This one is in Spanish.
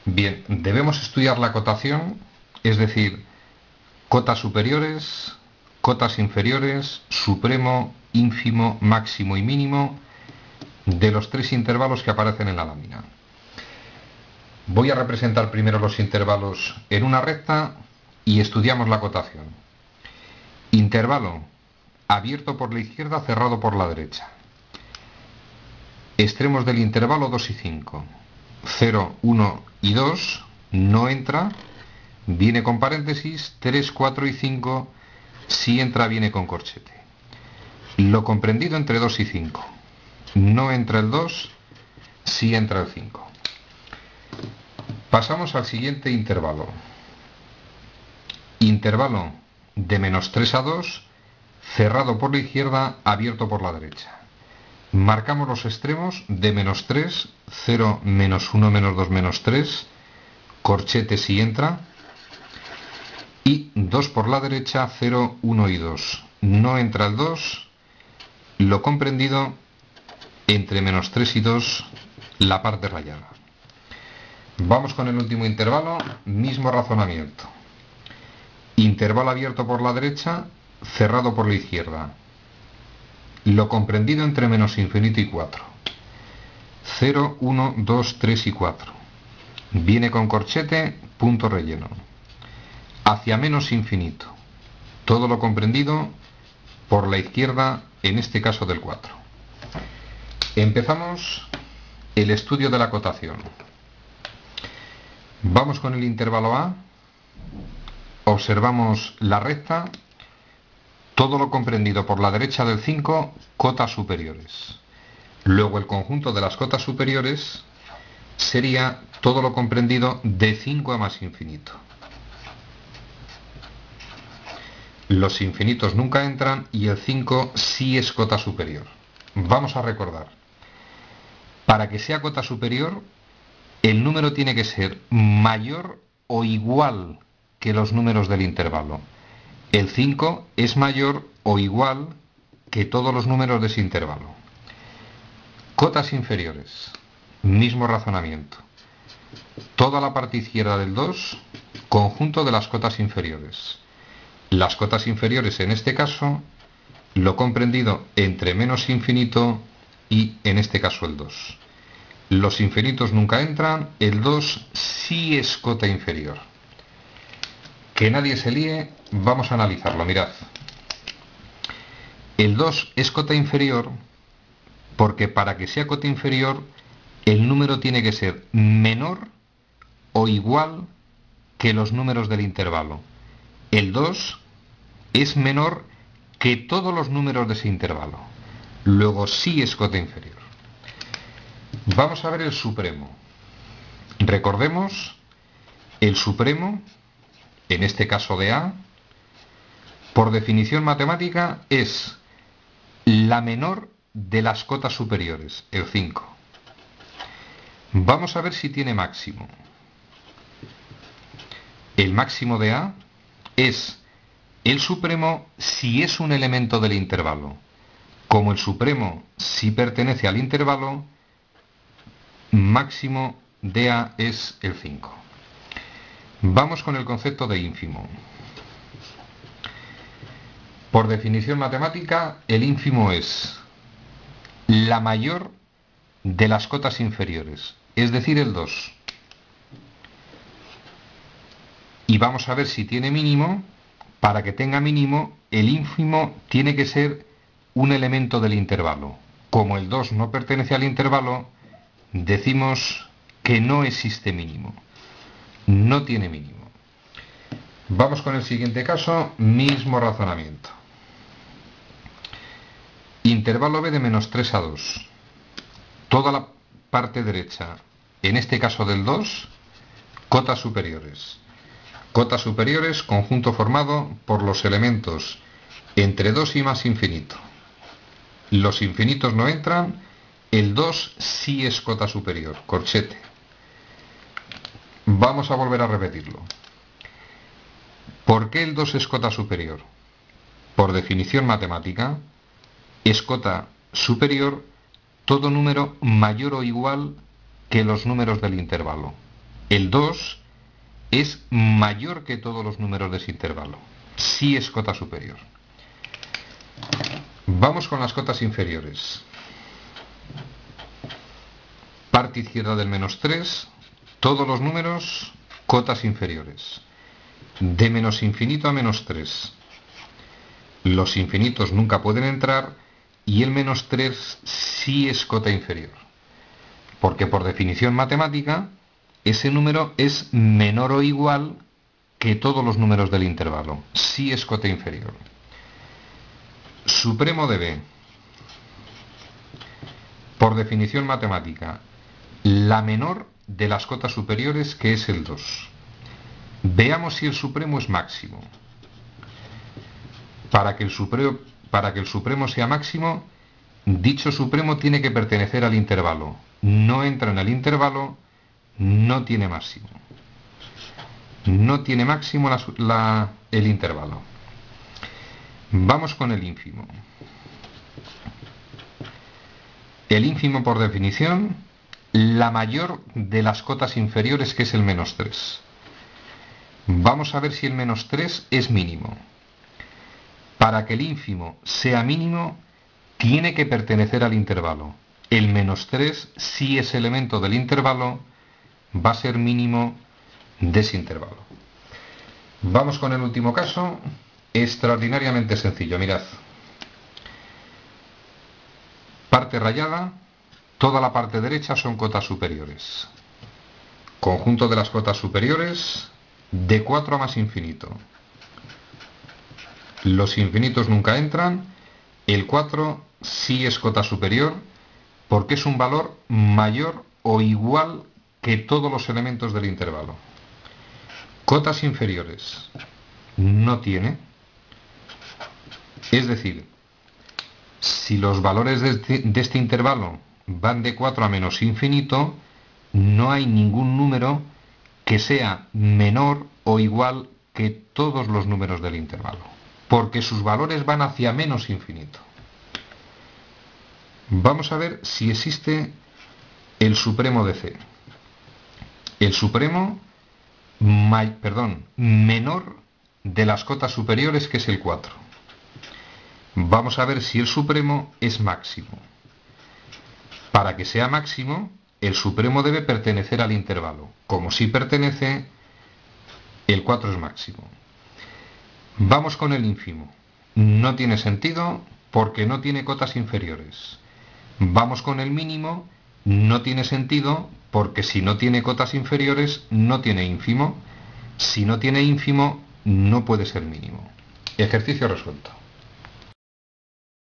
Bien, debemos estudiar la cotación, es decir, cotas superiores, cotas inferiores, supremo, ínfimo, máximo y mínimo de los tres intervalos que aparecen en la lámina. Voy a representar primero los intervalos en una recta y estudiamos la cotación. Intervalo abierto por la izquierda, cerrado por la derecha. Extremos del intervalo 2 y 5. 0, 1 y 2 no entra, viene con paréntesis. 3, 4 y 5 sí entra, viene con corchete. Lo comprendido entre 2 y 5. No entra el 2, sí entra el 5. Pasamos al siguiente intervalo. Intervalo de menos 3 a 2, cerrado por la izquierda, abierto por la derecha. Marcamos los extremos de menos 3, 0, menos 1, menos 2, menos 3, corchete si entra, y 2 por la derecha, 0, 1 y 2. No entra el 2, lo comprendido entre menos 3 y 2, la parte rayada. Vamos con el último intervalo, mismo razonamiento. Intervalo abierto por la derecha, cerrado por la izquierda. Lo comprendido entre menos infinito y 4. 0, 1, 2, 3 y 4. Viene con corchete, punto relleno. Hacia menos infinito. Todo lo comprendido por la izquierda, en este caso del 4. Empezamos el estudio de la cotación. Vamos con el intervalo A. Observamos la recta. Todo lo comprendido por la derecha del 5, cotas superiores. Luego el conjunto de las cotas superiores sería todo lo comprendido de 5 a más infinito. Los infinitos nunca entran y el 5 sí es cota superior. Vamos a recordar. Para que sea cota superior, el número tiene que ser mayor o igual que los números del intervalo. El 5 es mayor o igual que todos los números de ese intervalo. Cotas inferiores. Mismo razonamiento. Toda la parte izquierda del 2, conjunto de las cotas inferiores. Las cotas inferiores en este caso, lo comprendido entre menos infinito y en este caso el 2. Los infinitos nunca entran, el 2 sí es cota inferior. Que nadie se líe, vamos a analizarlo, mirad. El 2 es cota inferior porque para que sea cota inferior, el número tiene que ser menor o igual que los números del intervalo. El 2 es menor que todos los números de ese intervalo. Luego sí es cota inferior. Vamos a ver el supremo. Recordemos, el supremo, en este caso de A, por definición matemática, es la menor de las cotas superiores, el 5. Vamos a ver si tiene máximo. El máximo de A es el supremo si es un elemento del intervalo. Como el supremo sí pertenece al intervalo, máximo de A es el 5. Vamos con el concepto de ínfimo. Por definición matemática, el ínfimo es la mayor de las cotas inferiores, es decir, el 2. Y vamos a ver si tiene mínimo. Para que tenga mínimo, el ínfimo tiene que ser un elemento del intervalo. Como el 2 no pertenece al intervalo, decimos que no existe mínimo. No tiene mínimo. Vamos con el siguiente caso, mismo razonamiento. Intervalo B de menos 3 a 2. Toda la parte derecha, en este caso del 2, cotas superiores. Cotas superiores, conjunto formado por los elementos entre 2 y más infinito. Los infinitos no entran, el 2 sí es cota superior, corchete. Vamos a volver a repetirlo. ¿Por qué el 2 es cota superior? Por definición matemática, es cota superior todo número mayor o igual que los números del intervalo. El 2 es mayor que todos los números de ese intervalo. Sí es cota superior. Vamos con las cotas inferiores. Parte izquierda del menos 3, todos los números, cotas inferiores. De menos infinito a menos 3. Los infinitos nunca pueden entrar y el menos 3 sí es cota inferior. Porque por definición matemática, ese número es menor o igual que todos los números del intervalo. Sí es cota inferior. Supremo de b. Por definición matemática, la menor de las cotas superiores, que es el 2. Veamos si el supremo es máximo. Para que el supremo sea máximo, dicho supremo tiene que pertenecer al intervalo. No entra en el intervalo, no tiene máximo. No tiene máximo el intervalo. Vamos con el ínfimo. El ínfimo, por definición, la mayor de las cotas inferiores, que es el menos 3. Vamos a ver si el menos 3 es mínimo. Para que el ínfimo sea mínimo, tiene que pertenecer al intervalo. El menos 3, si es elemento del intervalo, va a ser mínimo de ese intervalo. Vamos con el último caso, extraordinariamente sencillo. Mirad. Parte rayada, toda la parte derecha son cotas superiores. Conjunto de las cotas superiores, de 4 a más infinito. Los infinitos nunca entran. El 4 sí es cota superior porque es un valor mayor o igual que todos los elementos del intervalo. Cotas inferiores no tiene. Es decir, si los valores de este intervalo van de 4 a menos infinito, no hay ningún número que sea menor o igual que todos los números del intervalo, porque sus valores van hacia menos infinito. Vamos a ver si existe el supremo de C. El supremo menor de las cotas superiores, que es el 4. Vamos a ver si el supremo es máximo. Para que sea máximo, el supremo debe pertenecer al intervalo. Como si pertenece, el 4 es máximo. Vamos con el ínfimo. No tiene sentido porque no tiene cotas inferiores. Vamos con el mínimo. No tiene sentido porque si no tiene cotas inferiores, no tiene ínfimo. Si no tiene ínfimo, no puede ser mínimo. Ejercicio resuelto.